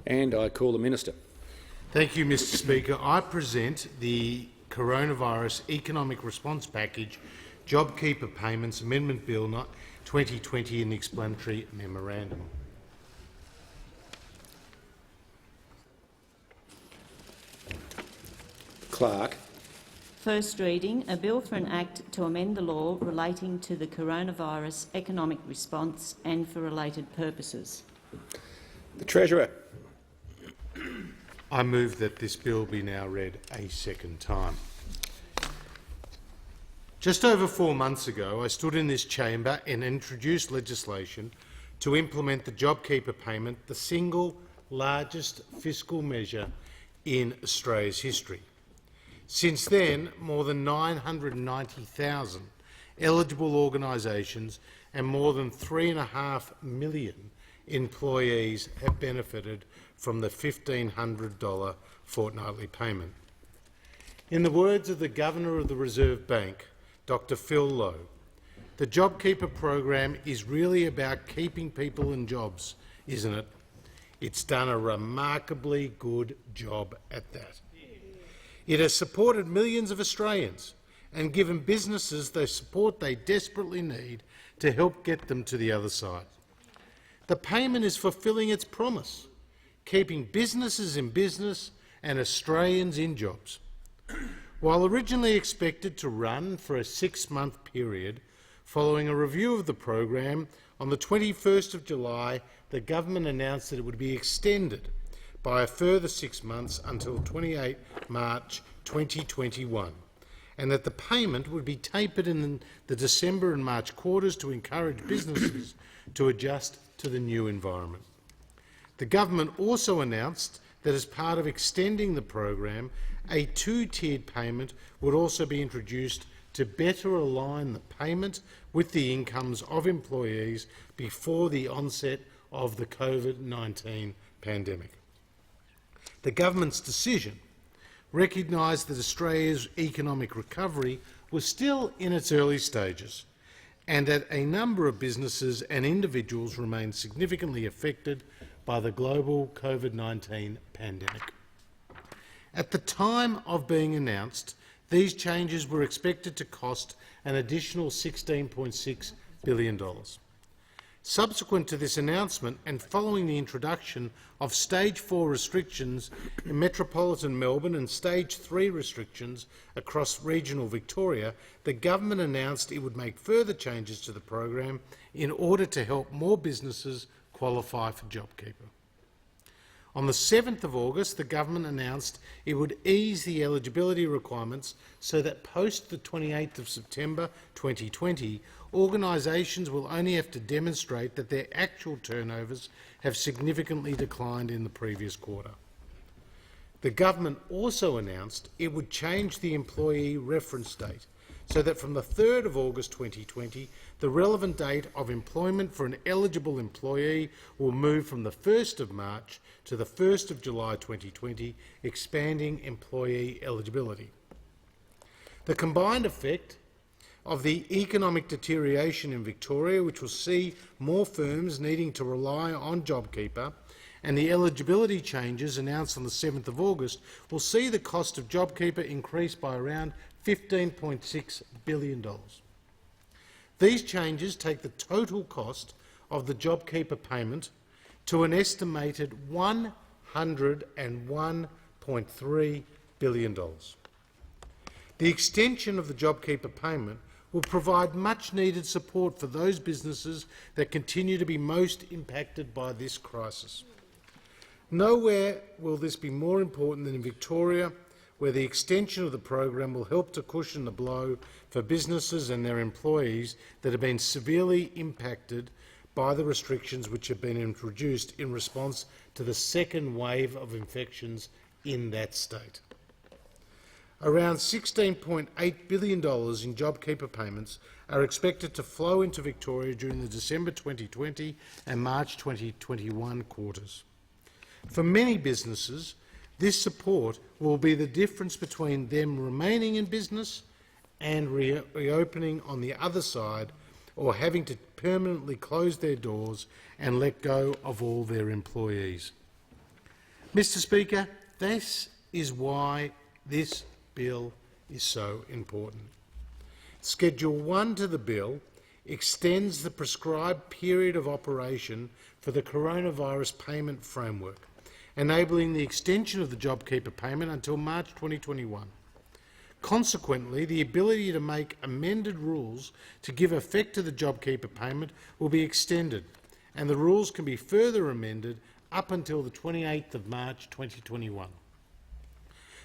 And I call the Minister. Thank you, Mr Speaker. I present the Coronavirus Economic Response Package JobKeeper Payments Amendment Bill 2020 in the explanatory memorandum. Clerk. First reading, a bill for an act to amend the law relating to the coronavirus economic response and for related purposes. The Treasurer. I move that this bill be now read a second time. Just over 4 months ago, I stood in this chamber and introduced legislation to implement the JobKeeper payment, the single largest fiscal measure in Australia's history. Since then, more than 990,000 eligible organisations and more than 3.5 million employees have benefited from the $1,500 fortnightly payment. In the words of the Governor of the Reserve Bank, Dr Phil Lowe, the JobKeeper program is really about keeping people in jobs, isn't it? It's done a remarkably good job at that. It has supported millions of Australians and given businesses the support they desperately need to help get them to the other side. The payment is fulfilling its promise, keeping businesses in business and Australians in jobs. While originally expected to run for a 6-month period, following a review of the program, on the 21st of July, the government announced that it would be extended by a further 6 months until 28 March 2021, and that the payment would be tapered in the December and March quarters to encourage businesses to adjust to the new environment. The government also announced that as part of extending the program, a 2-tiered payment would also be introduced to better align the payment with the incomes of employees before the onset of the COVID-19 pandemic. The government's decision recognised that Australia's economic recovery was still in its early stages and that a number of businesses and individuals remained significantly affected by the global COVID-19 pandemic. At the time of being announced, these changes were expected to cost an additional $16.6 billion. Subsequent to this announcement and following the introduction of Stage 4 restrictions in metropolitan Melbourne and Stage 3 restrictions across regional Victoria, the government announced it would make further changes to the program in order to help more businesses qualify for JobKeeper. On the 7th of August, the government announced it would ease the eligibility requirements so that post the 28th of September 2020, organisations will only have to demonstrate that their actual turnovers have significantly declined in the previous quarter. The government also announced it would change the employee reference date so that from the 3rd of August 2020, the relevant date of employment for an eligible employee will move from the 1st of March to the 1st of July 2020, expanding employee eligibility. The combined effect of the economic deterioration in Victoria, which will see more firms needing to rely on JobKeeper, and the eligibility changes announced on the 7th of August, will see the cost of JobKeeper increase by around $15.6 billion. These changes take the total cost of the JobKeeper payment to an estimated $101.3 billion. The extension of the JobKeeper payment will provide much-needed support for those businesses that continue to be most impacted by this crisis. Nowhere will this be more important than in Victoria, where the extension of the program will help to cushion the blow for businesses and their employees that have been severely impacted by the restrictions which have been introduced in response to the second wave of infections in that state. Around $16.8 billion in JobKeeper payments are expected to flow into Victoria during the December 2020 and March 2021 quarters. For many businesses, this support will be the difference between them remaining in business and reopening on the other side, or having to permanently close their doors and let go of all their employees. Mr Speaker, this is why this bill is so important. Schedule 1 to the bill extends the prescribed period of operation for the coronavirus payment framework, enabling the extension of the JobKeeper payment until March 2021. Consequently, the ability to make amended rules to give effect to the JobKeeper payment will be extended, and the rules can be further amended up until the 28th of March 2021.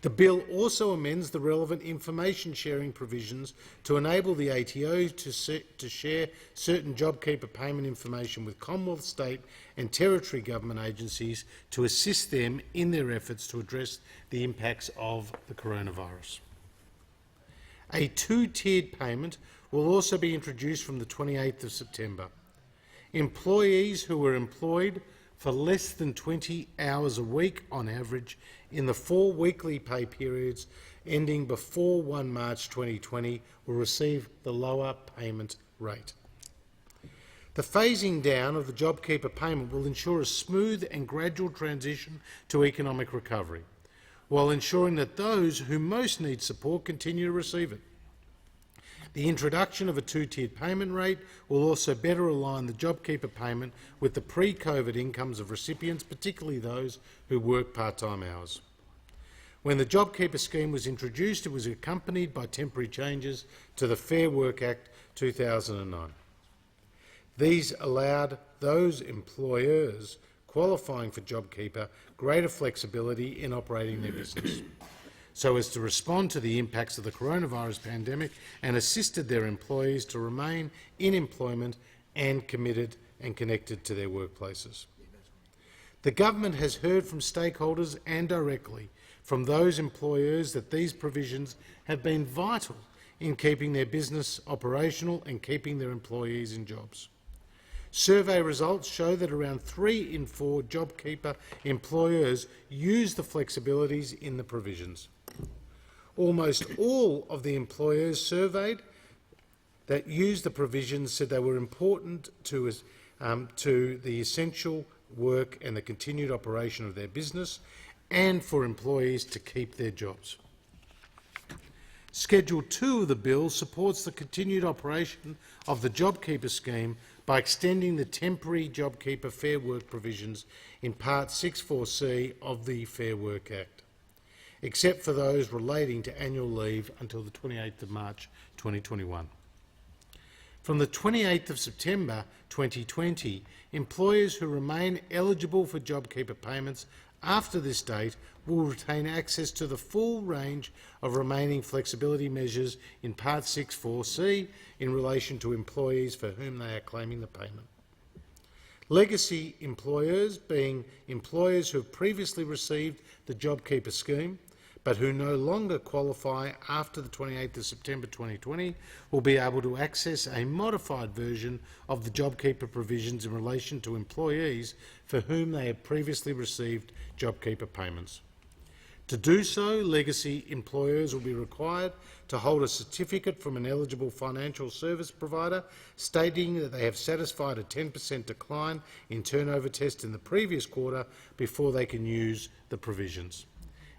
The bill also amends the relevant information sharing provisions to enable the ATO to share certain JobKeeper payment information with Commonwealth, state and territory government agencies to assist them in their efforts to address the impacts of the coronavirus. A two-tiered payment will also be introduced from the 28th of September. Employees who were employed for less than 20 hours a week on average in the 4 weekly pay periods ending before 1 March 2020 will receive the lower payment rate. The phasing down of the JobKeeper payment will ensure a smooth and gradual transition to economic recovery, while ensuring that those who most need support continue to receive it. The introduction of a two-tiered payment rate will also better align the JobKeeper payment with the pre-COVID incomes of recipients, particularly those who work part-time hours. When the JobKeeper scheme was introduced, it was accompanied by temporary changes to the Fair Work Act 2009. These allowed those employers qualifying for JobKeeper greater flexibility in operating their business, so as to respond to the impacts of the coronavirus pandemic, and assisted their employees to remain in employment and committed and connected to their workplaces. The government has heard from stakeholders and directly from those employers that these provisions have been vital in keeping their business operational and keeping their employees in jobs. Survey results show that around 3 in 4 JobKeeper employers use the flexibilities in the provisions. Almost all of the employers surveyed that used the provisions said they were important to the essential work and the continued operation of their business, and for employees to keep their jobs. Schedule 2 of the bill supports the continued operation of the JobKeeper scheme by extending the temporary JobKeeper Fair Work provisions in Part 64C of the Fair Work Act, except for those relating to annual leave until the 28th of March 2021. From the 28th of September 2020, employers who remain eligible for JobKeeper payments after this date will retain access to the full range of remaining flexibility measures in Part 64C in relation to employees for whom they are claiming the payment. Legacy employers, being employers who have previously received the JobKeeper scheme but who no longer qualify after the 28th of September 2020, will be able to access a modified version of the JobKeeper provisions in relation to employees for whom they have previously received JobKeeper payments. To do so, legacy employers will be required to hold a certificate from an eligible financial service provider stating that they have satisfied a 10% decline in turnover test in the previous quarter before they can use the provisions,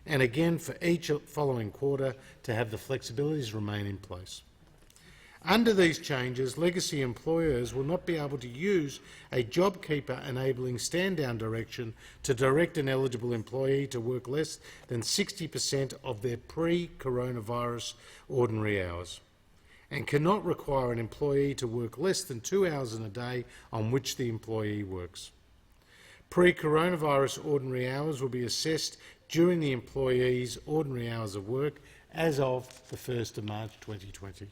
and again for each following quarter to have the flexibilities remain in place. Under these changes, legacy employers will not be able to use a JobKeeper enabling stand-down direction to direct an eligible employee to work less than 60% of their pre-coronavirus ordinary hours, and cannot require an employee to work less than 2 hours in a day on which the employee works. Pre-coronavirus ordinary hours will be assessed during the employee's ordinary hours of work as of the 1st of March 2020.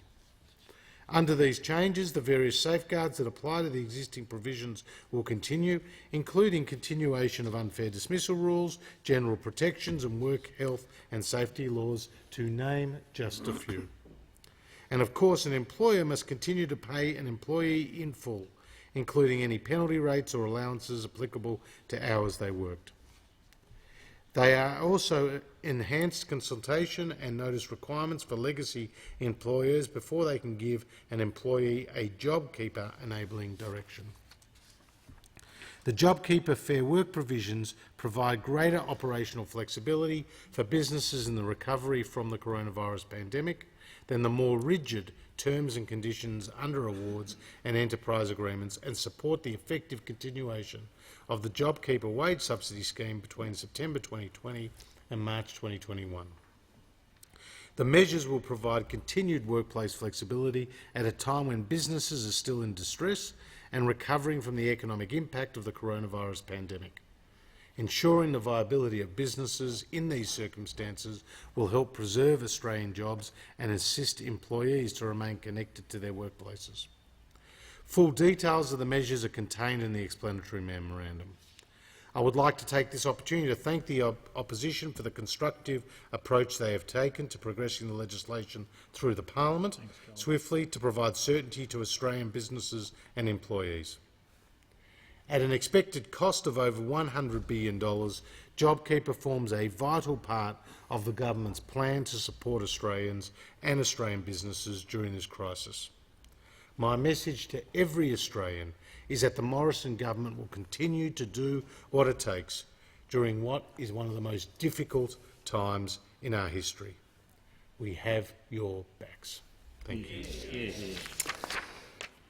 Under these changes, the various safeguards that apply to the existing provisions will continue, including continuation of unfair dismissal rules, general protections and work health and safety laws, to name just a few. And of course, an employer must continue to pay an employee in full, including any penalty rates or allowances applicable to hours they worked. They are also enhanced consultation and notice requirements for legacy employers before they can give an employee a JobKeeper enabling direction. The JobKeeper Fair Work provisions provide greater operational flexibility for businesses in the recovery from the coronavirus pandemic than the more rigid terms and conditions under awards and enterprise agreements, and support the effective continuation of the JobKeeper wage subsidy scheme between September 2020 and March 2021. The measures will provide continued workplace flexibility at a time when businesses are still in distress and recovering from the economic impact of the coronavirus pandemic. Ensuring the viability of businesses in these circumstances will help preserve Australian jobs and assist employees to remain connected to their workplaces. Full details of the measures are contained in the explanatory memorandum. I would like to take this opportunity to thank the opposition for the constructive approach they have taken to progressing the legislation through the Parliament swiftly to provide certainty to Australian businesses and employees. At an expected cost of over $100 billion, JobKeeper forms a vital part of the government's plan to support Australians and Australian businesses during this crisis. My message to every Australian is that the Morrison government will continue to do what it takes during what is one of the most difficult times in our history. We have your backs. Thank you.